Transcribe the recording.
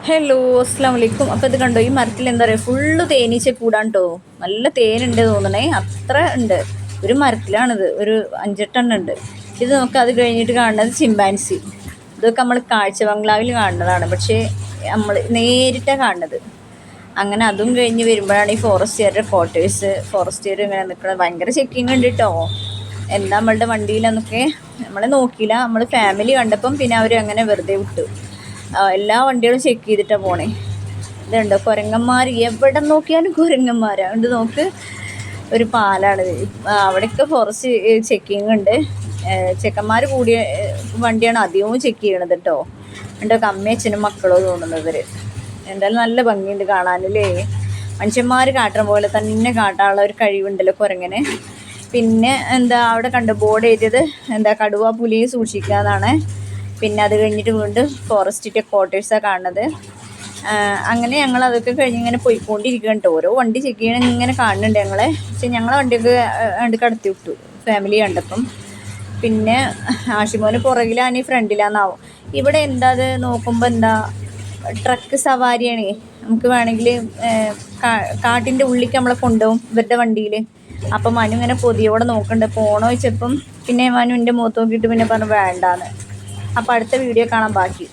Hello അസ്സാം വലൈക്കും. അപ്പോൾ ഇത് കണ്ടോ, ഈ മരത്തിൽ എന്താ പറയുക, ഫുള്ള് തേനീച്ച കൂടാൻ കേട്ടോ. നല്ല തേനുണ്ട് തോന്നണേ, അത്ര ഉണ്ട്. ഒരു മരത്തിലാണിത്, ഒരു 5-8 ഉണ്ട്. ഇത് നമുക്ക് അത് കഴിഞ്ഞിട്ട് കാണുന്നത് ചിമ്പാൻസി. ഇതൊക്കെ നമ്മൾ കാഴ്ച ബംഗ്ലാവിൽ കാണുന്നതാണ്, പക്ഷേ നമ്മൾ നേരിട്ടാണ് കാണുന്നത്. അങ്ങനെ അതും കഴിഞ്ഞ് വരുമ്പോഴാണ് ഈ ഫോറസ്റ്റുകാരുടെ ക്വാർട്ടേഴ്സ്. ഫോറസ്റ്റുകാർ ഇങ്ങനെ നിൽക്കുന്നത്, ഭയങ്കര ചെക്കിങ് ഉണ്ട് കേട്ടോ. എന്താ നമ്മളുടെ വണ്ടിയിലെന്നൊക്കെ നമ്മളെ നോക്കിയില്ല. നമ്മൾ ഫാമിലി കണ്ടപ്പം പിന്നെ അവർ അങ്ങനെ വെറുതെ വിട്ടു. എല്ലാ വണ്ടികളും ചെക്ക് ചെയ്തിട്ടാണ് പോണേ. ഇതുണ്ട് കുരങ്ങന്മാർ, എവിടെ നോക്കിയാലും കുരങ്ങന്മാരാണ്. അതുകൊണ്ട് നോക്ക്, ഒരു പാലാണ്. അവിടെയൊക്കെ ഫോറസ്റ്റ് ചെക്കിങ് ഉണ്ട്. ചെക്കന്മാർ കൂടിയ വണ്ടിയാണ് അധികവും ചെക്ക് ചെയ്യണത് കേട്ടോ. ഉണ്ടൊക്കെ അമ്മയും അച്ഛനും മക്കളോ തോന്നുന്നവർ. എന്തായാലും നല്ല ഭംഗിയുണ്ട് കാണാനല്ലേ. മനുഷ്യന്മാർ കാട്ടുന്ന പോലെ തന്നെ കാട്ടാനുള്ള ഒരു കഴിവുണ്ടല്ലോ കുരങ്ങനെ. പിന്നെ എന്താ അവിടെ കണ്ട് ബോർഡ് എഴുതിയത്, എന്താ കടുവ പുലിയെ സൂക്ഷിക്കുക എന്നാണ്. പിന്നെ അത് കഴിഞ്ഞിട്ട് വീണ്ടും ഫോറസ്റ്റിൻ്റെ ക്വാർട്ടേഴ്സാണ് കാണുന്നത്. അങ്ങനെ ഞങ്ങൾ അതൊക്കെ കഴിഞ്ഞ് ഇങ്ങനെ പോയിക്കൊണ്ടിരിക്കുകയാണ് കേട്ടോ. ഓരോ വണ്ടി ചെക്ക് ചെയ്യണം ഇങ്ങനെ കാണുന്നുണ്ട് ഞങ്ങളെ. പക്ഷെ ഞങ്ങളെ വണ്ടിയൊക്കെ കണ്ട് കടത്തി വിട്ടു ഫാമിലി കണ്ടപ്പം. പിന്നെ ആഷിമോന് പുറകിലാണ്, ഈ ഫ്രണ്ടിലാന്നാവും. ഇവിടെ എന്താ അത് നോക്കുമ്പോൾ എന്താ ട്രക്ക് സവാരിയാണേ. നമുക്ക് വേണമെങ്കിൽ കാട്ടിൻ്റെ ഉള്ളിലേക്ക് നമ്മളെ കൊണ്ടുപോകും ഇവരുടെ വണ്ടിയിൽ. അപ്പം മനു ഇങ്ങനെ പൊതിയോടെ നോക്കുന്നുണ്ട്, പോണോ ചോദിച്ചപ്പം പിന്നെ മനു എൻ്റെ മുഖത്ത് നോക്കിയിട്ട് പിന്നെ പറഞ്ഞു വേണ്ടാന്ന്. അപ്പോൾ അടുത്ത വീഡിയോ കാണാൻ ബാക്കി.